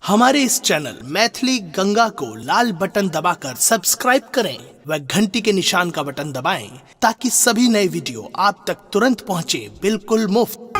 हमारे इस चैनल मैथिली गंगा को लाल बटन दबाकर सब्सक्राइब करें व घंटी के निशान का बटन दबाएं ताकि सभी नए वीडियो आप तक तुरंत पहुंचे बिल्कुल मुफ्त।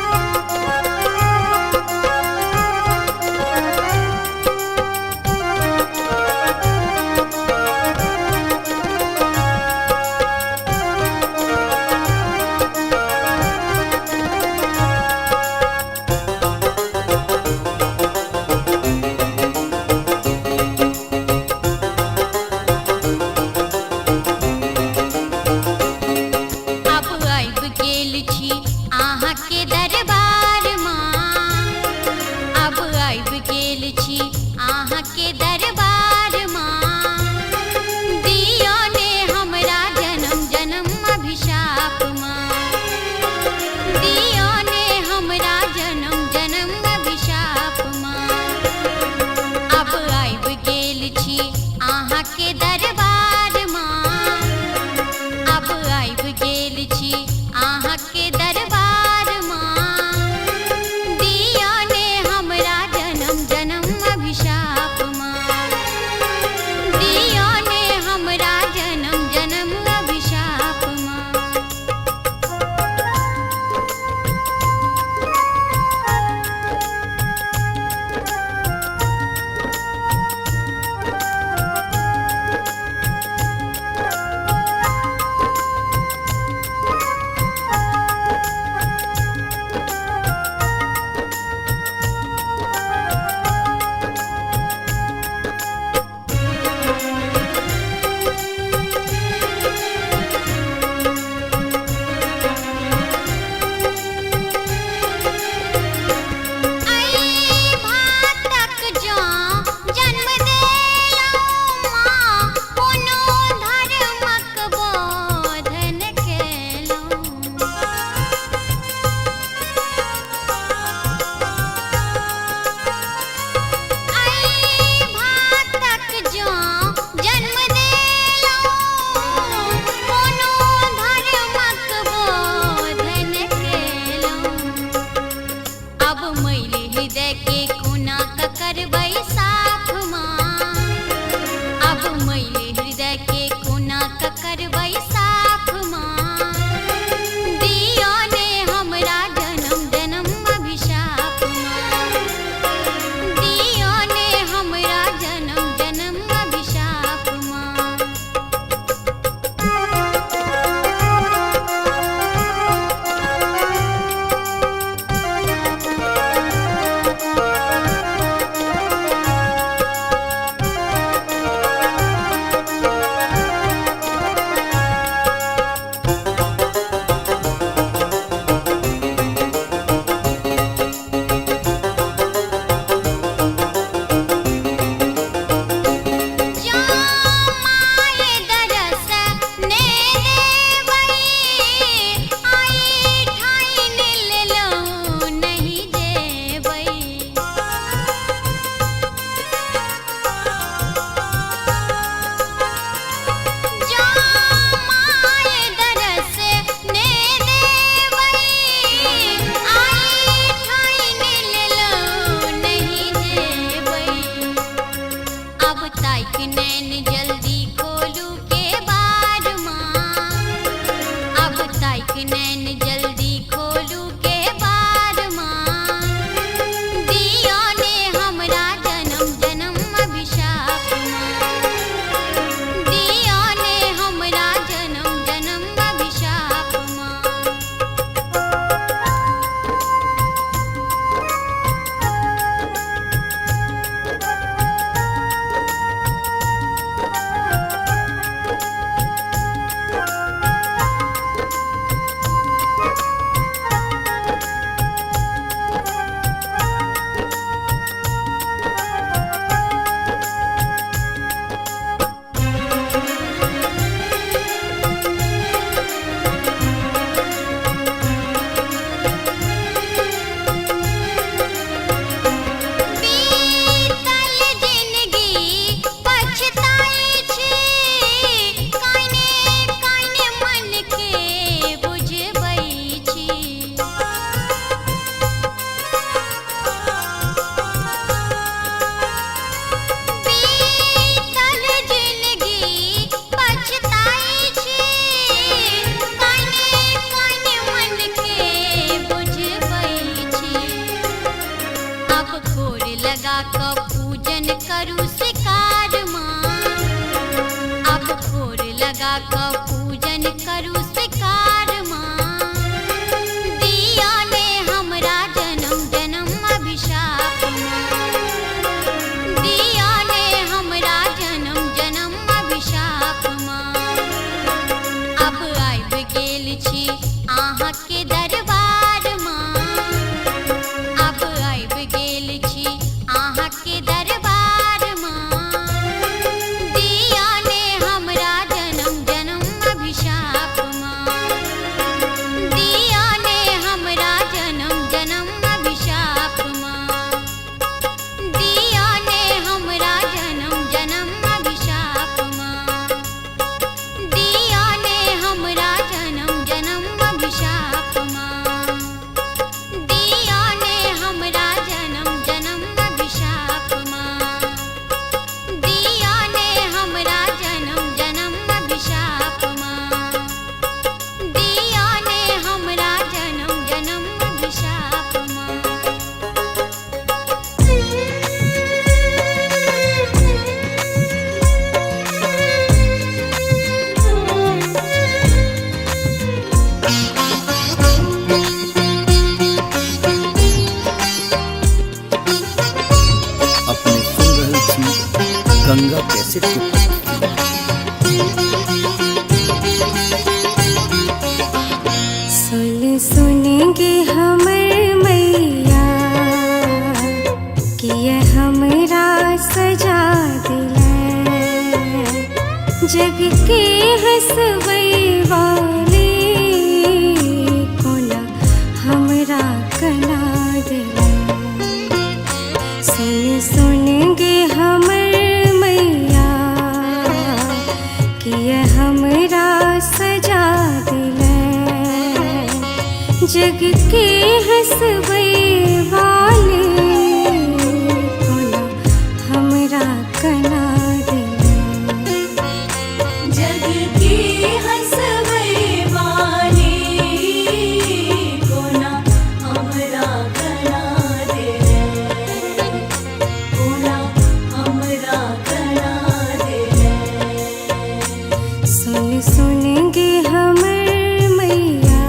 लगा क पूजन करूं शिकार माँ। अब भोर लगा क पूजन करूं शिकार माँ। दिया ने हमरा जन्म जन्म अभिशाप माँ। दिया ने हमरा जन्म जन्म अभिशाप माँ। अब आबि गेल छी अहाँ के दरबार माँ। अब आबि गेल छी अहाँ के दरबार माँ। दिया ने हमरा जन्म जन्म अभिशाप माँ। दिया ने हमरा जन्म जन्म अभिशाप माँ। दिया ने हमरा जन्म जन्म अभिशाप माँ। दिया ने हमरा जन्म जन्म अभिशाप माँ। दिया ने हमरा जन्म जन्म अभिशाप माँ। दिया ने हमरा जन्म जन्म अभिशाप माँ। दिया ने हमरा जन्म जन्म अभिशाप माँ। अपने सुन रहल छी गंगा कैसेट के सुन सुनेंगे हमर मैया कि ये हमरा सजा दिले। जग के हंसबै वाली कोना हमरा कना दिले। सुन सुनेंगे हमर मैया कि ये हमरा सजा दिले। जग के हंसबै वाले कोना हमरा कना दिले। जग के हंसबै वाली कोना हमरा कना देले। कोना हमरा कना देले। सुन सुनेंगे हमर मैया।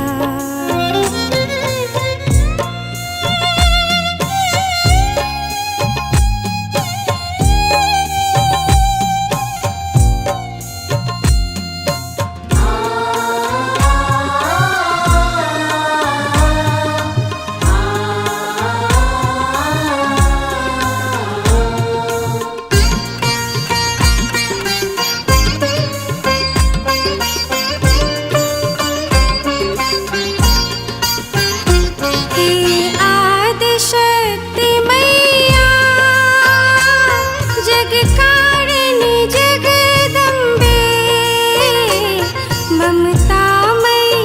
हे आदिशक्ति मैया जग कारिणी जगदम्बे। ममतामयी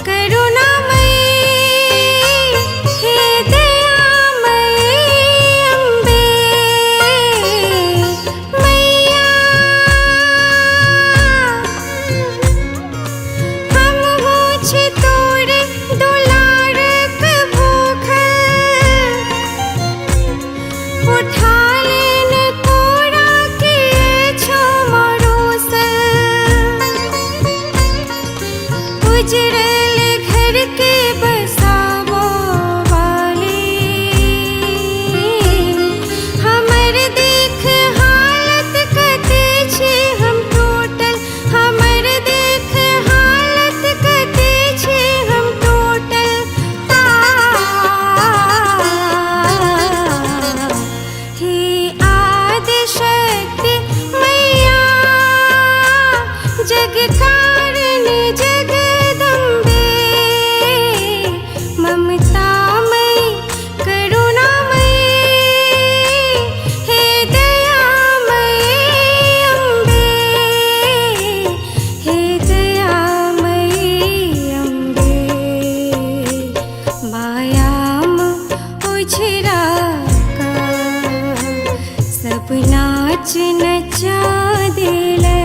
करुणामयी हे दयामयी अम्बे। मैया हम हो छी तोर दुलार के भूखल। उठा लेन कोरा के छो मरोसल। उजड़ल घर के बसावो वाली हमर देख हालत कते छी हम टोटल। हमर देख हालत कते छी हम टोटल। हे आदिशक्ति मैया जग कारिणी जगदम्बे। ममतामयी करुणामयी हे दयामयी अम्बे। हे दयामयी अम्बे। मायाम उछरा का सब नाच नचा दिले।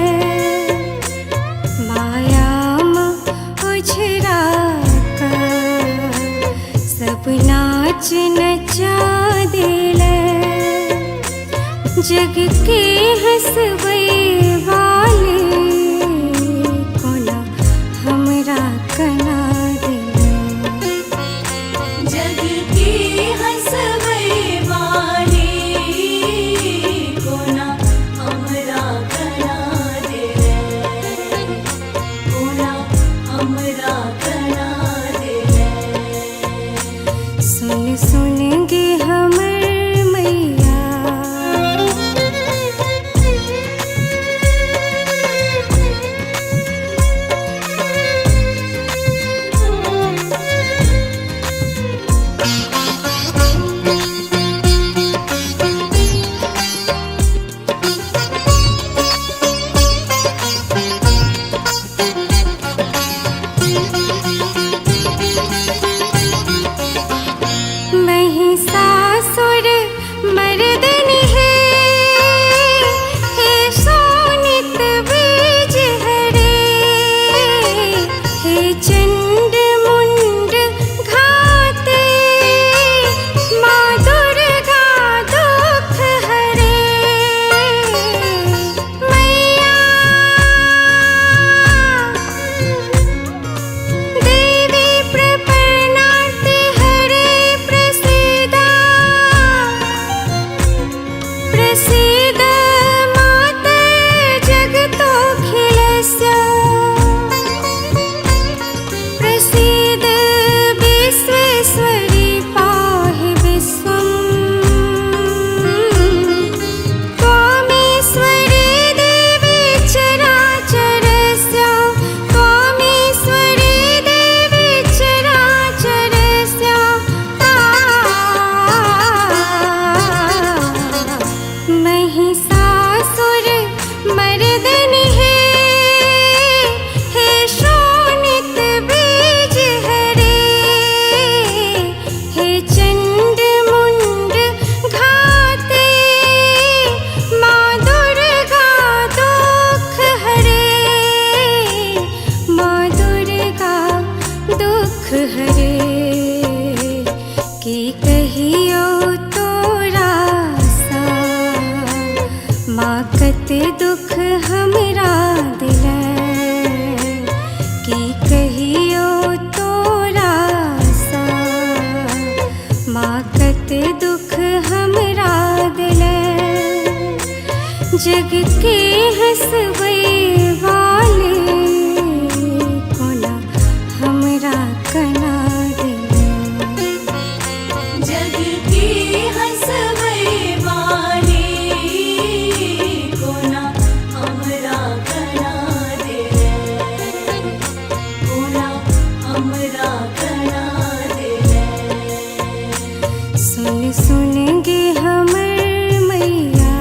मायाम उछरा का सब नाच नचा दिले। जग के हंसवे वाले कोना हमरा कना दिले। जग की हंसवे वाली कोना हमरा कना दिले। कोना हमरा कना दिले। सुन सुन गे हमर मैया, महिषासुर मर्दनी है, हे शोणित बीज हरे, हे चंड मुंड घाते, माँ दुर्गा दुख हरे। मैया देवी प्रपन्नाते हरे प्रसीदा, प्रसीद माते जगतोऽखिलस्य, प्रसीद विश्वेश्वरी पाहि विश्वम्। त्वमीश्वरी देवी चराचरस्य, त्वमीश्वरी देवी चराचरस्य। महिषासुर मर्दनी है, हे शोणित बीज हरे, हे चंड मुंड घाते, माँ दुर्गा दुख हरे, माँ दुर्गा दुख हरे। की कहियो तोरा सा, माँ कत दुख हमरा दिले। की कहियो तोरा सा, माँ कत दुख हमरा दिले। जग के हंसवे वाले कोना हमरा कना दिले। जग की हंसवे वाली कोना हमरा कना दिले। कोना हमरा कना दिले। सुन सुन गे हमर मैया,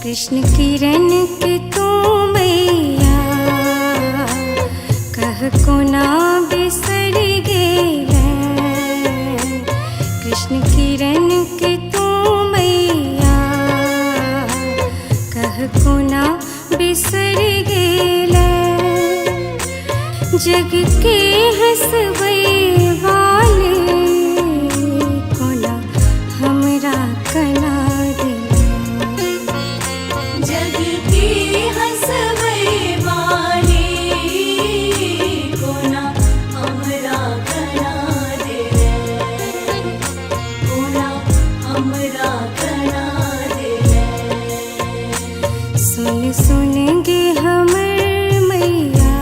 कृष्ण किरण के तू मैया कह को ना बिसर गेला। कृष्ण किरण के तू मैया कह को ना बिसर गेला। जग के हंसबै वाले कोना हमरा कना जग की हंसबै वाली कोना हमरा कना देले कोना हमरा कना देले। सुन सुन गे हमर मैया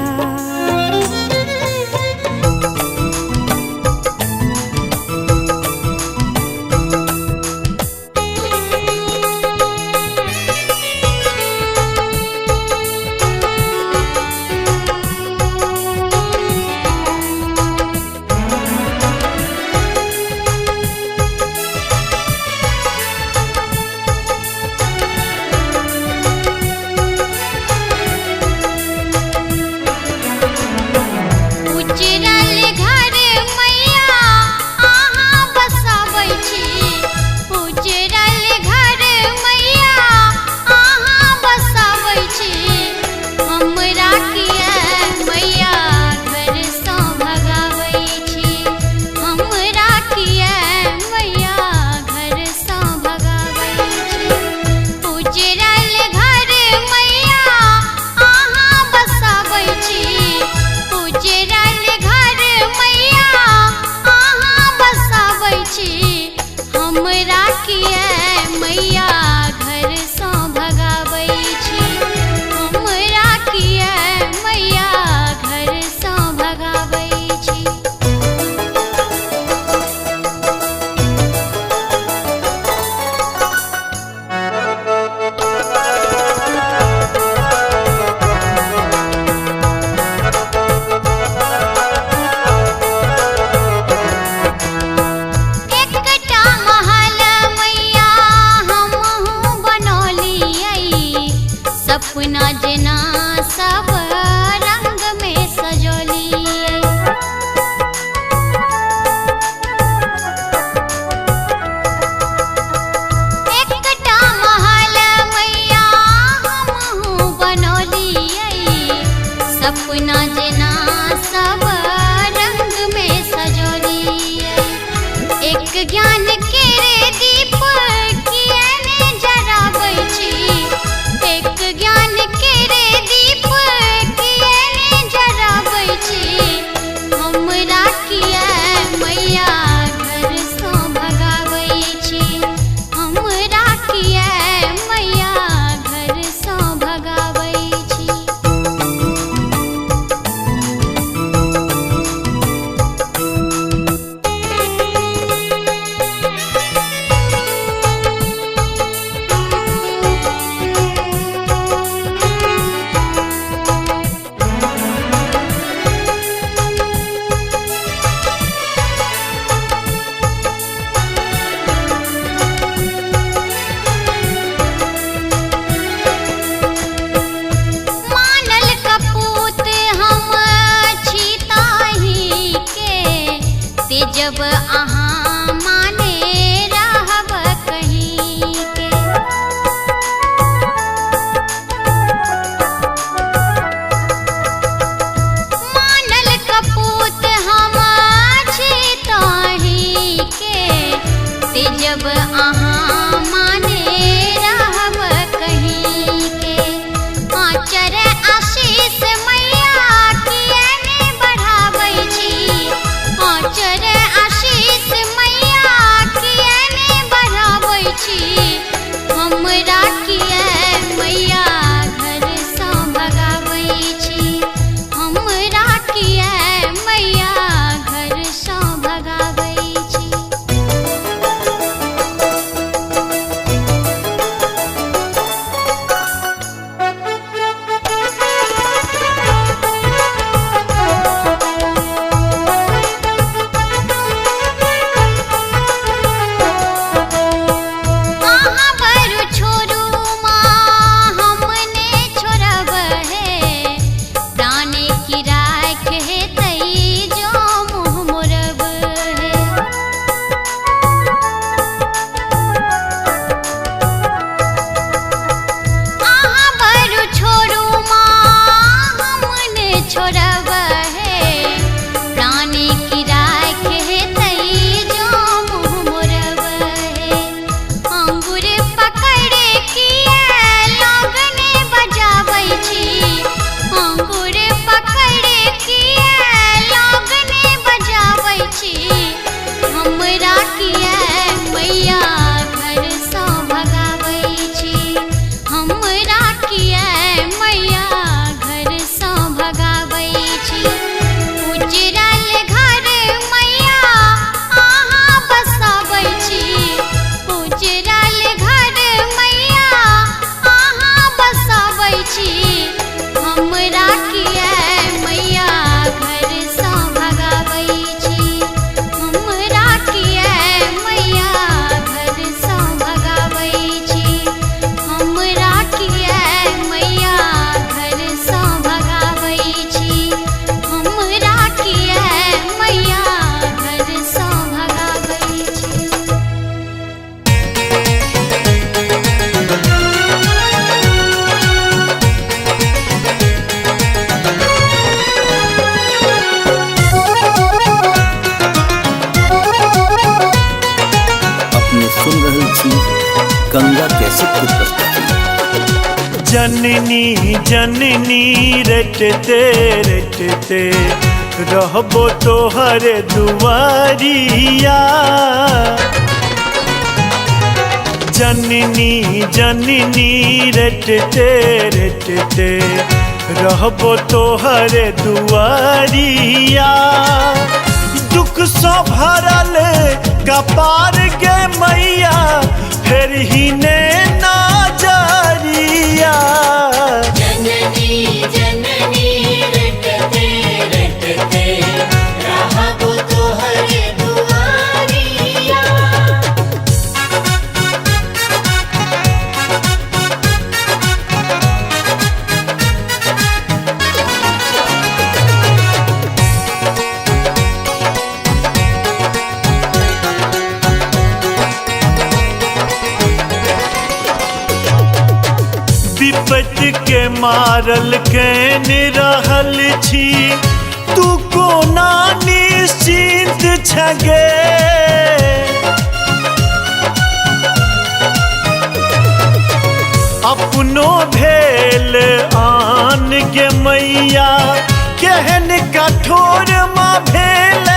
उजरल घर मैया अहाँ बसाबै छी। उजरल घर मैया अहाँ बसाबै छी। हमरा किया मैया घर सँ भगाबै छी। हमरा किया मैया घर सँ भगाबै छी। उजरल घर मैया अहाँ बसाबै छी। उजरल घर मैया अहाँ बसाबै छी। हमरा किया मैया घर सँ भगाबै छी। हमरा किया मैया घर सँ भगाबै छी। एकटा महल मैया हमहूँ बनौलियै। सपना जेना सब रंग में सजौलियै। एकटा महल मैया हमहूँ बनौलियै। सपना जेना सब रंग में सजौलियै। एक ज्ञान केरे दीप किया ने जराबै छी। एक ज्ञान केरे दीप किया ने जराबै छी। हमरा किया मैया घर सँ भगाबै छी। हमरा किया मैया घर सँ भगाबै छी। मानल कपूत हम छी ताहि के। ते जब अहाँ माने रहब कहीं के। मानल कपूत हम छी ताहि के। ते जब अहाँ माने रहब कहीं के। आचर आशीष मैया किया ने बढ़ाबै छी। आचर आशीष मैया किया ने बढ़ाबै छी। हमरा किया मैया घर सँ भगाबै छी। हमरा किया मैया घर सँ भगाबै छी। अहाँ बरु छोड़ू माँ किए लगने बजाबै छी अंगूर पकड़ किए लगने बजाबै छी हमरा किए मैया घर सँ भगाबै छी हमरा किए मैया घर सँ भगाबै छी उजरल घर मैया अहाँ बसाबै छी उजरल घर मैया अहाँ बसाबै छी हमरा किए मैया घर सँ भगाबै छी हमरा किए मैया घर सँ भगाबै छी हमरा किए मैया घर सँ भगाबै छी हमरा किए मैया घर सँ भगाबै छी। अपने सुन रहल छी गंगा कैसेट के प्रस्तुति। जननी जननी रटते रटते रहबो तोहर दुआरिया जननी जननी रटते रटते रहबो तोहर दुआरिया दुख सो भरल कपार के मैया फिर ही ने नाजरिया जननी जननी रटते रटते रहबो तोहर दुआरिया विपत के मारल कैन रहल छी तू कोना निश्चिंत छगे अपनो भेल आन के मैया केहन कठोर माँ भेल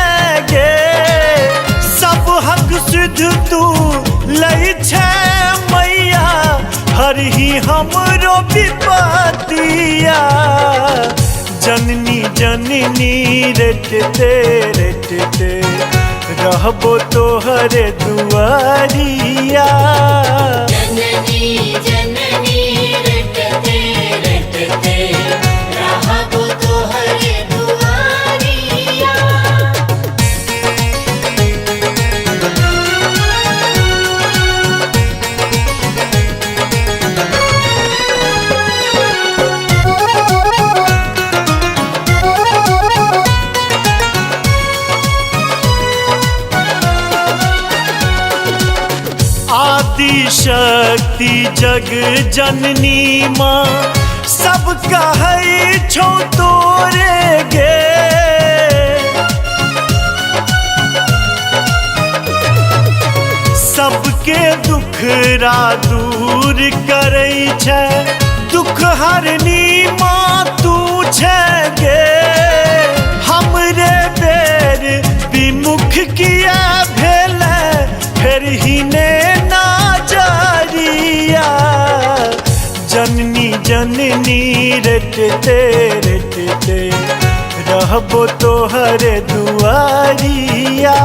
गे सब हक सिद्ध तू लै छै मैया हर ही हमरो विपतिया जननी जननी रटते रटते रहबो तोहर दुआरिया जननी जननी रटते रटते रहबो तोहर दुआरिया आदि शक्ति जग जननी माँ सब कहै छौ तोरे गे सबके दुखरा दूर करै छै दुख हरनी माँ तू छै गे हमरे बेर विमुख किया भेल फिर ही ने नाजरिया जननी जननी रटते रटते रहबो तोहर दुआरिया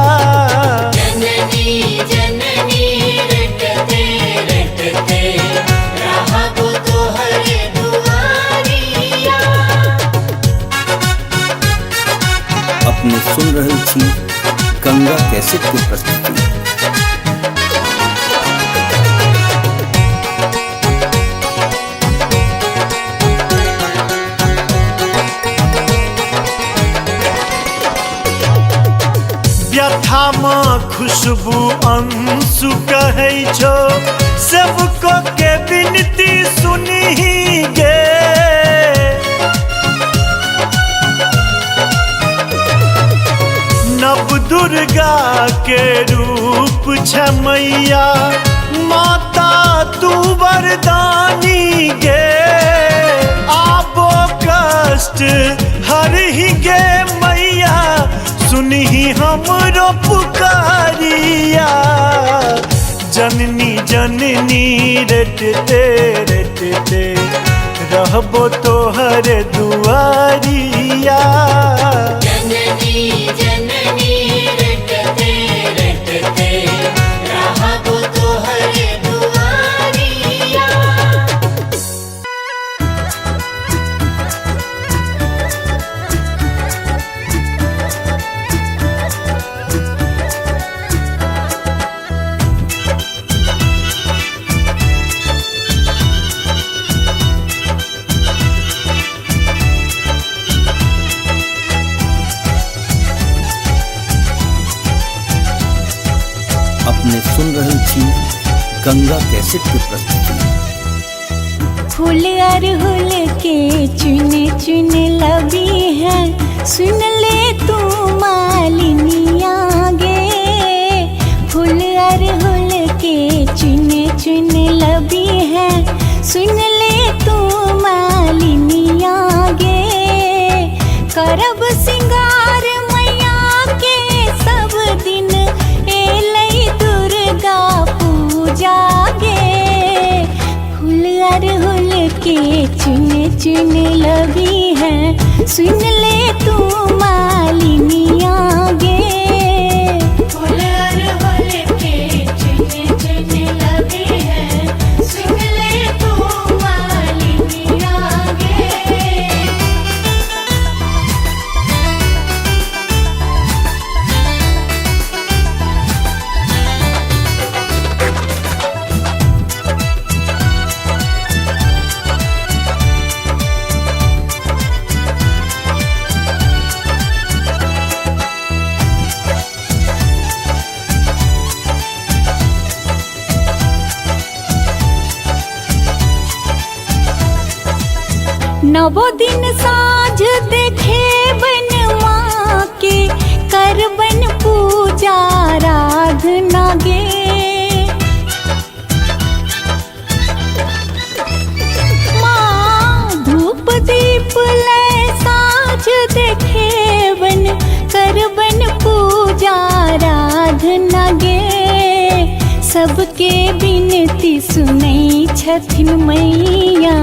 जननी जननी रटते रटते रहबो तोहर दुआरिया अपने सुन रहल छी गंगा कैसेट के प्रस्तुति। व्यथामा खुशबू अंशु कहै छो सबको के विनती सुनी गे नव दुर्गा के रूप छ मैया माता तू वर सुनी हमरो पुकारिया। जननी जननी रटते रटते रहबो तोहर दुआरिया। जननी जननी रटते रटते रहबो तोहर दुआरिया। अपने सुन रहल छी गंगा कैसेट की प्रस्तुति। फूल अरहुल के चुन चुन लबी है, सुन ले तू मालिनिया गे। फूल अरहुल के चुन चुन लबी है, सुन ले तू मालिनिया गे। करब सिंगार मैया के सब दिन, एलै दुर्गा पूजा गे। फूल अरहुल के चुन चुन लबी है, सुन ले तू मालिनिया गे। फूल अरहुल के चुन चुन लबी है, सुन ले तू मालिनिया गे। नवो दिन साँझ देखे बन माँ के, करबन पूजा आराधना गे। माँ धूप दीप ले साँझ देखे बन, करबन पूजा आराधना गे। सबके बिनती सुनै छथिन मैया,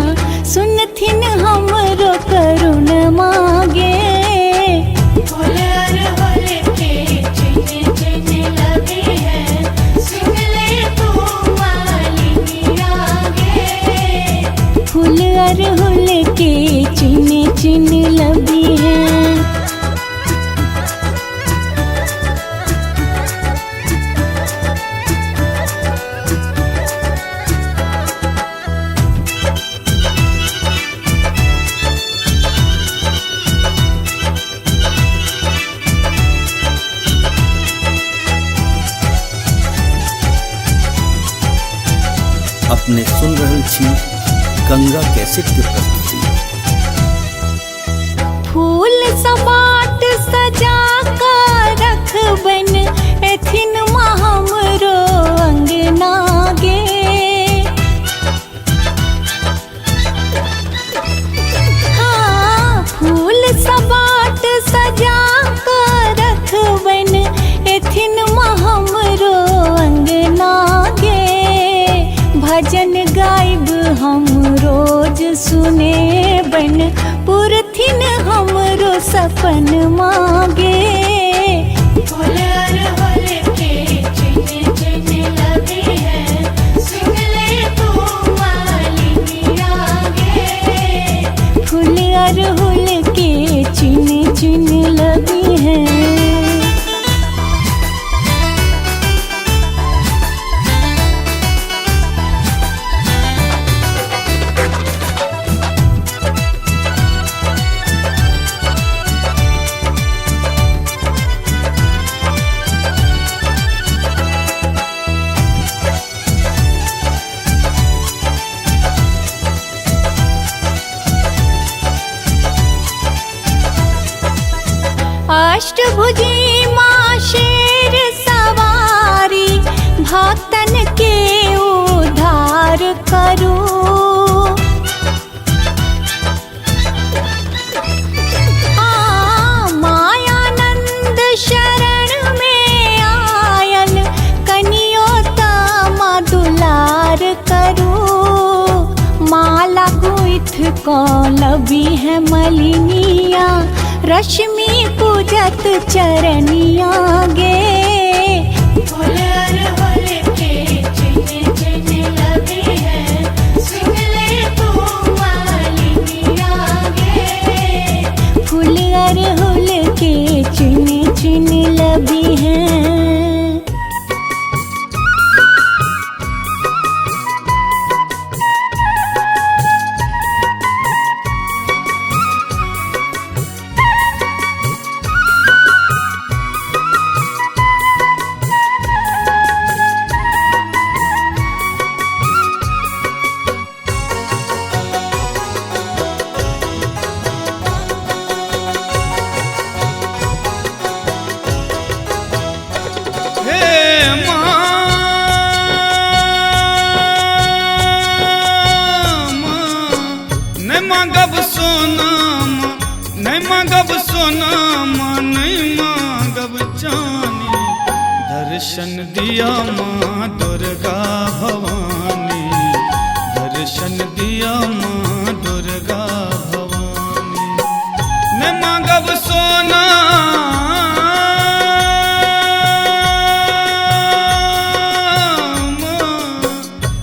सुनथिन हमरो करुण मागे। फूल अरहुल के चुन चुन लबी है, सुन ले तू मालिनिया गे। फूल अरहुल के चुन चुन लबी है। अपने सुन रहल छी गंगा कैसेट की प्रस्तुति। फूल सपाट सजा कर रखबन, एथिन माँ हमरो अंगना गे। हाँ फूल सपाट सजा कर रखबन, एथिन माँ हमरो अंगना गे। भजन गाइब हम रोज सुने बन, पुरथिन हमरो सपन मागे। फूल अरहुल के चुन चुन लबी है, सुन ले तू मालिनिया गे। फूल अरहुल के चुन चुन लबी है। अष्टभुजी माँ शेर सवारी, भक्तन के उद्धार करो। मायानंद शरण कौलबी है मलिनिया, रश्मि पूजत चरनिया गे। फूल अरहुल के चिन चिन लबी है, सुनले तू मालिनिया गे। फूल अरहुल के चिन चिन लबी है। दर्शन दिया माँ दुर्गा भवानी, दर्शन दिया माँ दुर्गा भवानी। न मांगब सोना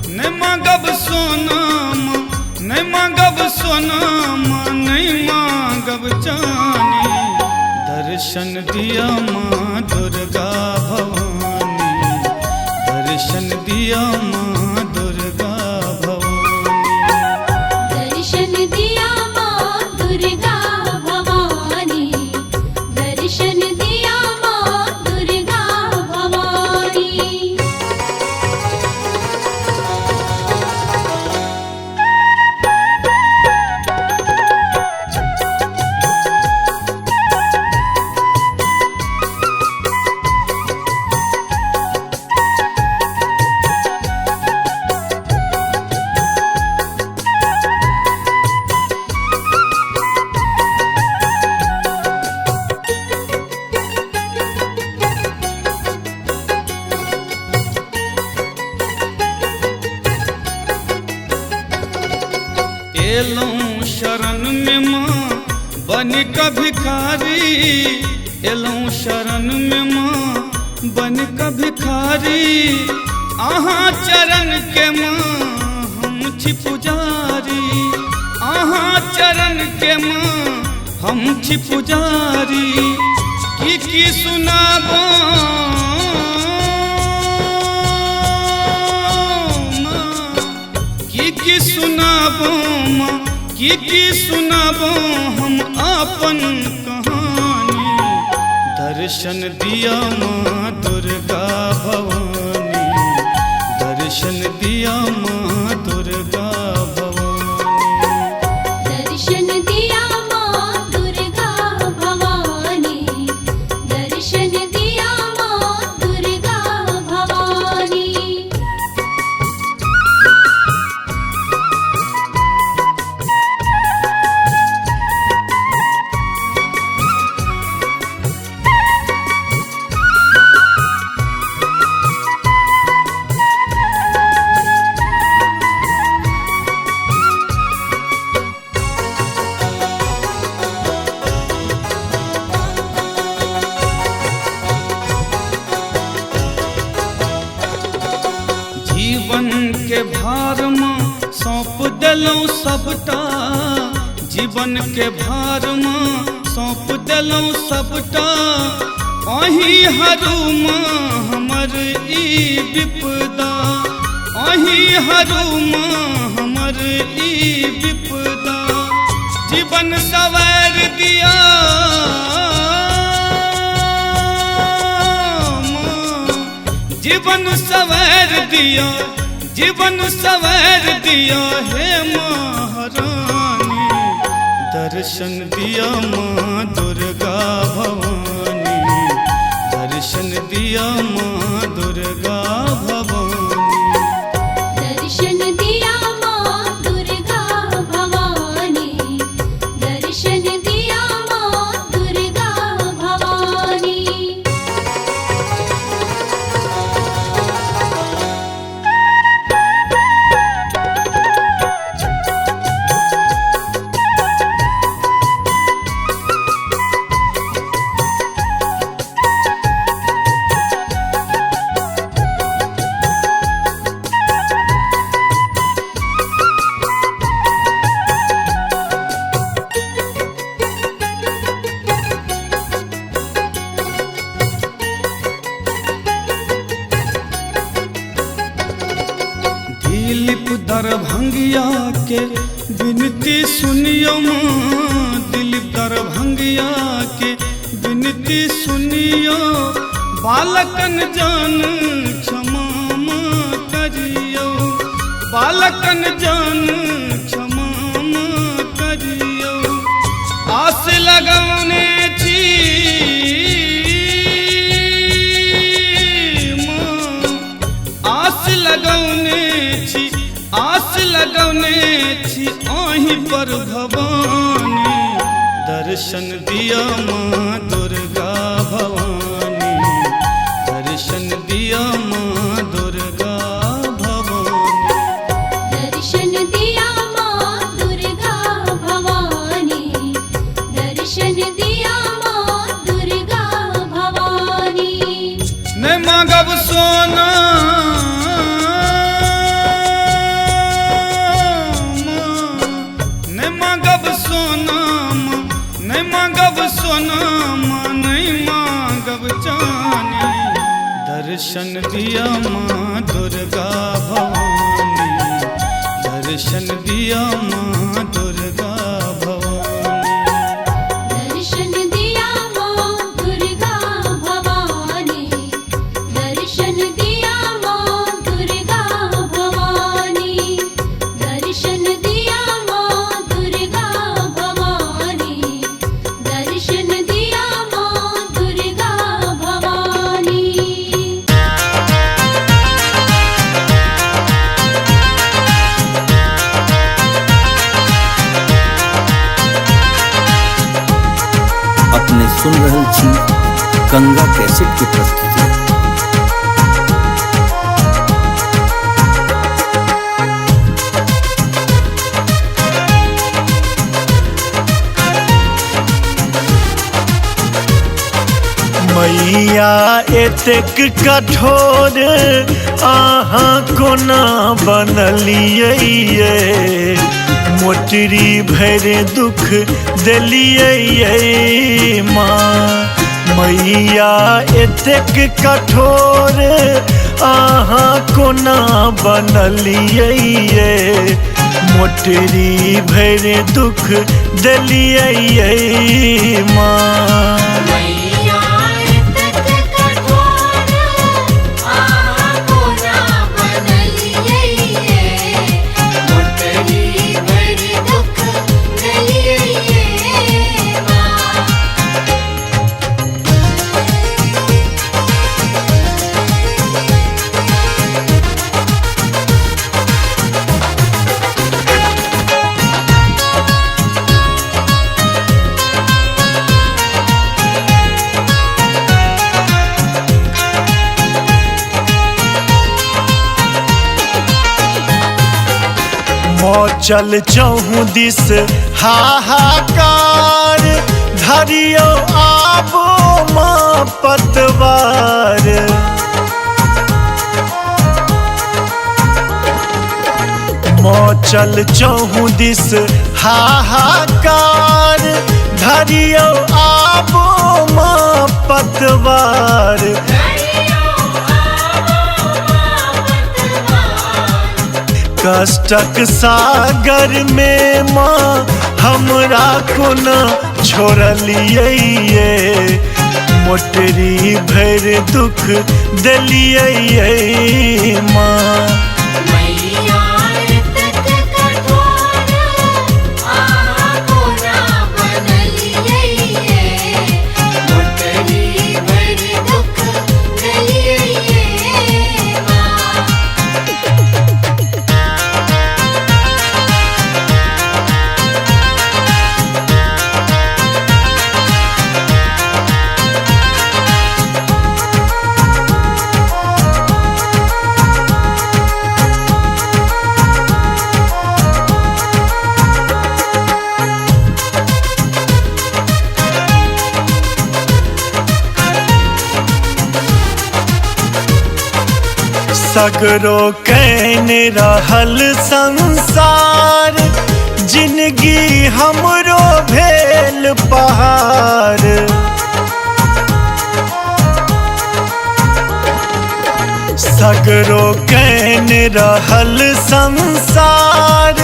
न मांगब सोना, न मांगब सोना, नहीं मांगब चानी। दर्शन दिया माँ दुर्गा भवानी, दर्शन दिया माँ दुर्गा भवानी। दर्शन दिया माँ दुर्गा भवानी, दर्शन दिया माँ दुर्गा भवानी। एलूं शरण में माँ बन का भिखारी, एलूं शरण में माँ बन का भिखारी। आहाँ चरण के माँ हम छी पुजारी, आहाँ चरण के माँ हम छी पुजारी। की सुनाबो की सुनाबो माँ, की सुनाबो हम आपन कहानी। दर्शन दिया माँ दुर्गा भवानी, दर्शन दिया माँ दुर्गा भवानी। दर्शन दिया माँ दुर्गा भवानी, दर्शन दिया माँ दुर्गा भवानी। जीवन के भार में सौंप देलौं सबटा, जीवन के भार में सौंप देलौं सबटा। अहीं हरू माँ हमर ई विपदा, अहीं हरू माँ हमर ई विपदा। जीवन सवार दिया जीवन सवार दिया, जीवन सवार दिया हे महारानी। दर्शन दिया माँ दुर्गा भवानी, दर्शन दिया माँ दुर्गा भवानी। दर्शन दिया माँ दुर्गा भवानी, दर्शन दिया माँ दुर्गा भवानी। दरभंगिया के विनती सुनियो माँ, दिलीप दरभंगिया के विनती सुनियो, बालकन जान क्षमा माँ करियो, बालकन जान क्षमा माँ करियो। आस लगौने छी माँ, आस लगौने छी, आस लगौने छी आही पर भवानी, दर्शन दिया माँ दुर्गा भवानी, दर्शन दिया माँ दुर्गा भवानी। दर्शन दिया माँ दुर्गा भवानी, दर्शन दिया माँ दुर्गा भवानी। ने मांगब सोना माँ, ने मांगब सोना माँ, ने मांगब सोना माँ, नहीं मांगब चानी, दर्शन दिया माँ दुर्गा भवानी, दर्शन दिया माँ दुर्गा भवानी। दर्शन दिया माँ दुर्गा भवानी, दर्शन दिया माँ दुर्गा भवानी, दर्शन दिया माँ दुर्गा भवानी, दर्शन दिया माँ दुर्गा भवानी। अपने सुन रहल छी गंगा कैसेट की प्रस्तुति। मैया एतेक कठोर अहाँ कोना बनलियै ये, मोटरी भरि दुख देलियै ये माँ। मैया एतेक कठोर अहाँ कोना बनलियै ये, मोटरी भरि दुख देलियै ये माँ। मैया एतेक कठोर अहाँ कोना बनलियै ये, मोटरी भरि दुख देलियै ये माँ। मचल चहु दिस हाहाकार, धरियो आबो माँ पतवार। मचल चहु दिस हाहाकार, धरियो आबो माँ पतवार। कष्टक सागर में माँ हमरा कोना छोड़लियै ये, मोटरी भरि दुख देलियै ये माँ। मैया एतेक कठोर अहाँ कोना बनलियै ये, मोटरी भरि दुख देलियै ये माँ। सगरो कैन रहल संसार, जिंदगी हमरो भेल पहाड़। सगरो कैन रहल संसार,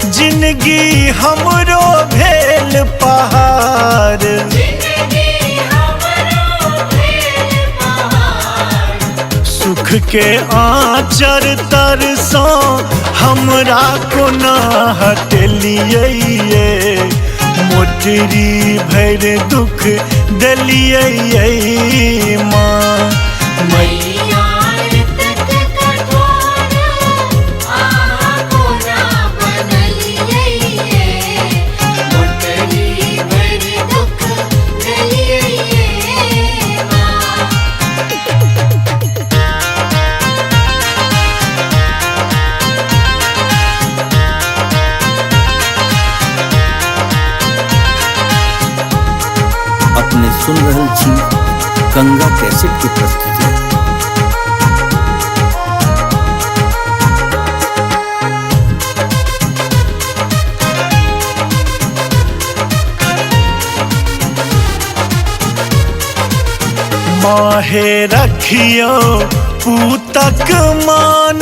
जिंदगी हमरो भेल पहाड़। सुख के आँचर तरसो हमरा कोना हटलिए, मोटरी भर दुख दलिए माँ। मैया तक कठोर आहा कोना बनलिए, मोटरी भर दुख दलिए माँ। अपने सुन रहल छी गंगा कैसेट की प्रस्तुति। माहे रखियो पूतक मान,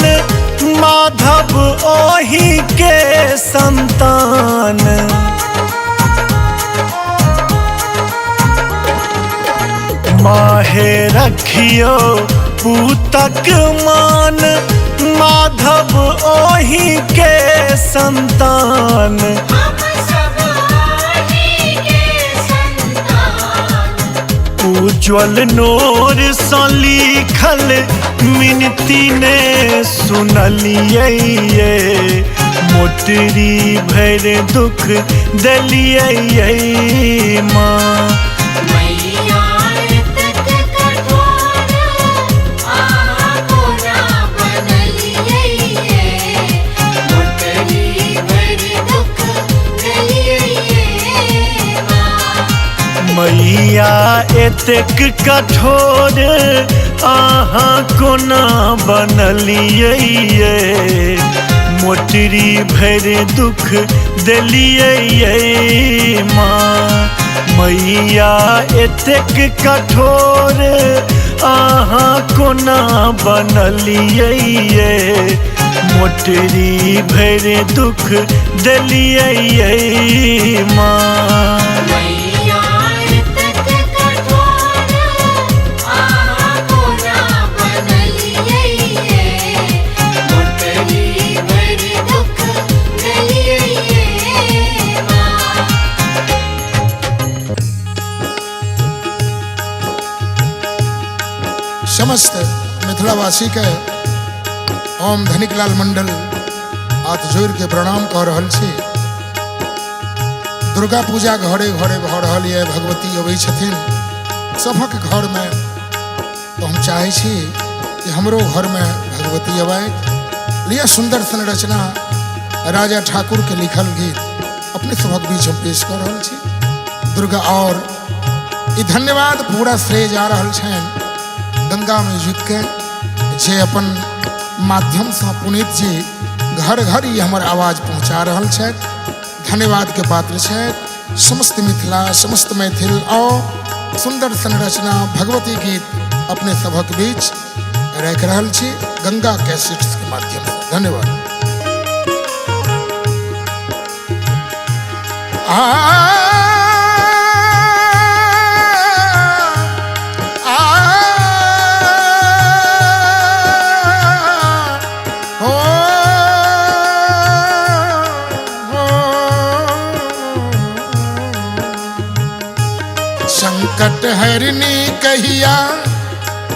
माधव ओही के संतान। माहे रखियो पूतक मान, माधव ओही के संतान। हम सब ओही के संतान, उज्ज्वल नूर सँ लिखल मिनती ने सुनलिए, मोटरी भर दुख दलिए माँ। मैया तक कठोर आहा कोना बनलिए, मोटरी भर दुख दलिए माँ। मैया एतेक कठोर अहाँ कोना बनलिए, मोटरी भर दुख दलिए माँ। मैया एतेक कठोर अहाँ कोना बनलिए, मोटरी भर दुख दलिए माँ। मैया तक कठोर आहा कोना बनलिए, मोटरी भर दुख दलिए माँ। समस्त मिथिलावासी के ओम धनिकलाल मंडल हाथ जोड़ के प्रणाम कह रहल छी। दुर्गा पूजा घरे घरे भ रहल ये, भगवती अबै छथिन सबक घर में, तो हम चाहे छी कि हमरो घर में भगवती अबै। लिया सुंदर संरचना राजा ठाकुर के लिखल गीत अपने सबक बीच हम पेश कर रहल छी। दुर्गा और ई धन्यवाद पूरा श्रेय जा रहल छनि गंगा म्यूजिक के, जे अपन माध्यम से पुनीत जी घर घर ही हमर आवाज पहुंचा रहल छथि। धन्यवाद के पात्र छथि समस्त मिथिला, समस्त मैथिल और सुंदर संरचना भगवती गीत अपने सभक बीच राखि रहल छी गंगा कैसेट्स के माध्यम से। धन्यवाद। संकट हरनी कहिया,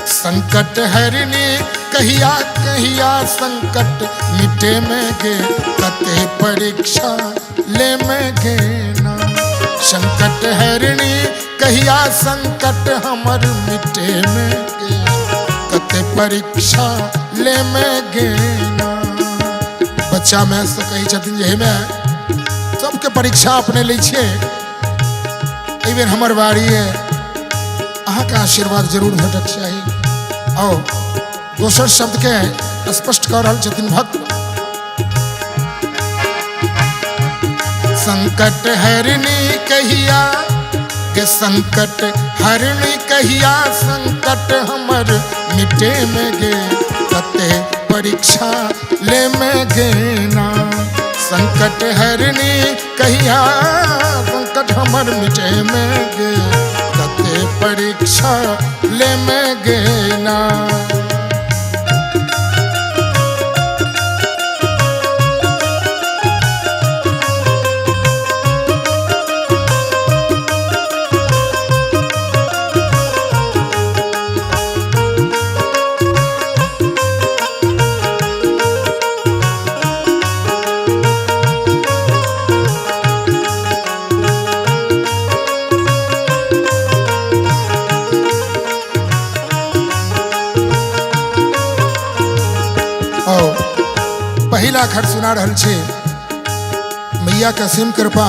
संकट हरनी कहिया, कहिया संकट मिटे में गे, कते परीक्षा ले में गे ना। संकट हरनी कहिया संकट हमर मिटे में गे, कते परीक्षा ले में गे ना। बच्चा में से कही छथिन जे में सबके परीक्षा अपने लै छियै, एहि बेर हमर बारी है, अहाँ का आशीर्वाद जरूर भेटक चाही। और दोसर शब्द के स्पष्ट कर रहल छथिन भक्त। संकट हरनी कहिया के, संकट हरनी कहिया संकट हमर मिटे में गे, कते परीक्षा ले मैं गेना संकट हरनी कहिया संकट हमर मिटे में गे कते परीक्षा ले मैं गेना पहिला खर सुना रहल छे मैया का सिम कृपा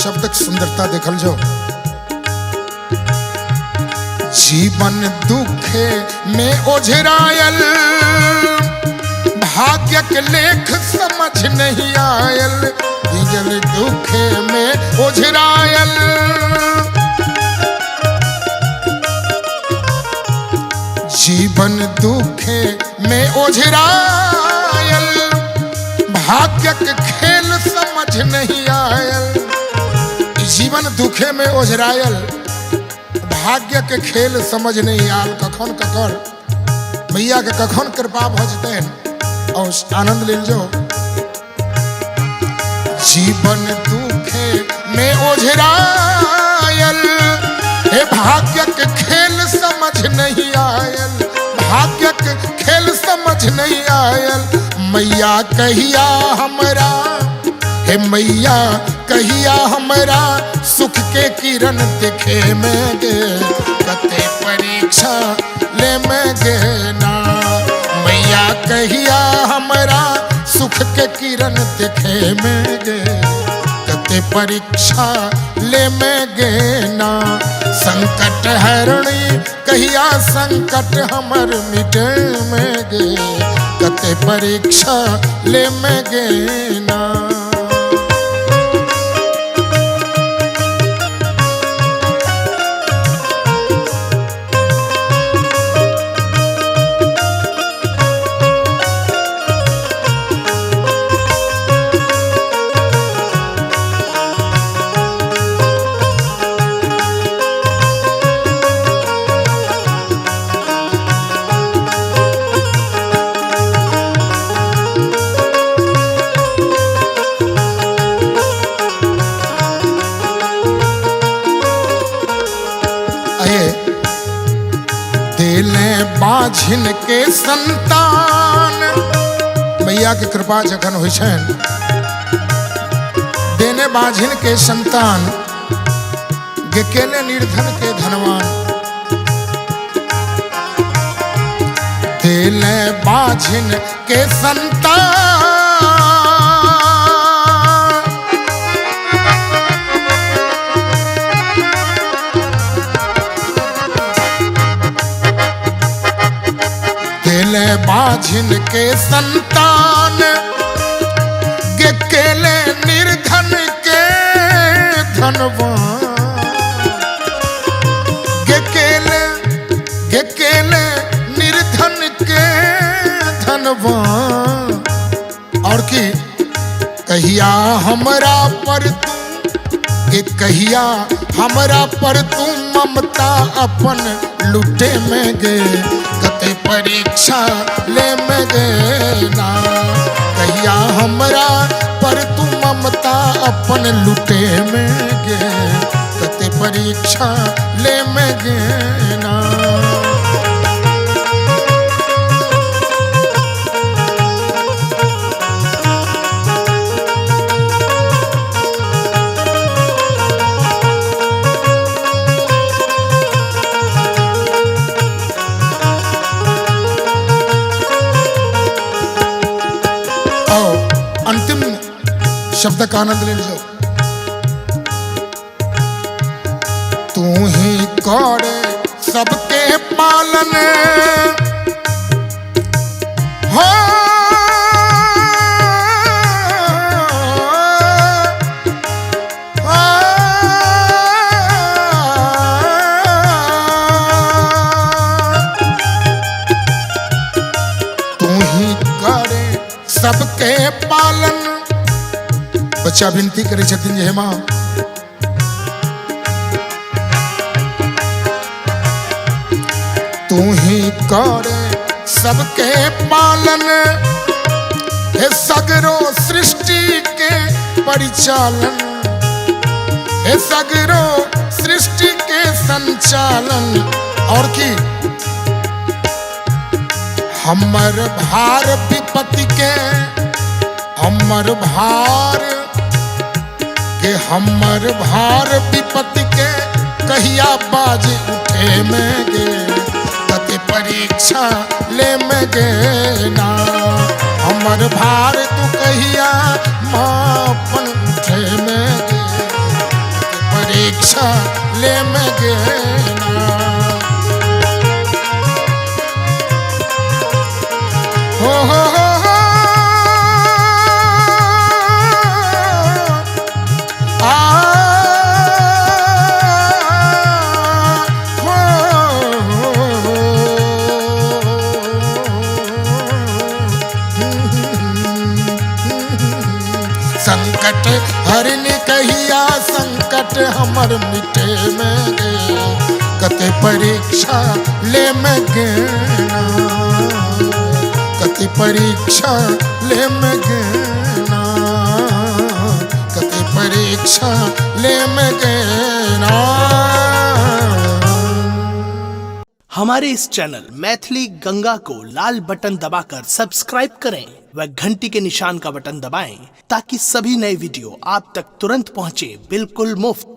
शब्दक सुंदरता देखल जो जीवन दुखे में ओझरायल भाग्य के लेख समझ नहीं आयल दिल दुखे में ओझरायल जीवन दुखे में ओझरायल भाग्य के खेल समझ नहीं आयल जीवन दुखे में ओझरायल भाग्य के खेल समझ नहीं आयल कखन ककर मैया के कखन कृपा भजतन और आनंद ले जो जीवन दुखे में ओझरायल हे भाग्य के खेल समझ नहीं आयल भाग्य के खेल समझ नहीं आयल मैया कहिया हमरा हे मैया कहिया हमरा सुख के किरण दिखे में गे कते परीक्षा ले में गे ना मैया कहिया हमरा सुख के किरण दिखे में गे कते परीक्षा ले में गे ना संकट हरणी कहिया संकट हमर मिटे में गे कते परीक्षा ले में गे ना बाझिन के संतान मैया के कृपा जखन होइ छन देने बाझिन के संतान गेकेले निर्धन के धनवान देले बाझिन के संतान बाझिन के संतान गेकेले निर्धन के धनवान गेकेले निर्धन के धनवान और की कहिया हमरा पर तू कहिया हमरा पर तू ममता अपन लुटे में गे कते परीक्षा ले में गे ना कहिया हमरा पर तू ममता अपन लुटे में गे कते परीक्षा ले में गे ना शब्द का आनंद ले लो तू ही करे सबके पालन हो बच्चा विनती करे छथिन जे हे माँ तू ही करे सबके पालन हे सगरो सृष्टि के परिचालन हे सगरो सृष्टि के संचालन और की हमर भार विपत्ति के हमर भार विपत्ति के कहिया बाज उठे में गे तते परीक्षा ले में गे ना हमर भार तू कहिया मापन उठे में गे तते परीक्षा ले में गे ना हो हो हो संकट हरने कहिया संकट हमर मिटे में गे कते परीक्षा ले में गे ना कते परीक्षा ले में गे ना कते परीक्षा ले में गे ना। हमारे इस चैनल मैथिली गंगा को लाल बटन दबाकर सब्सक्राइब करें व घंटी के निशान का बटन दबाएं ताकि सभी नए वीडियो आप तक तुरंत पहुंचे बिल्कुल मुफ्त।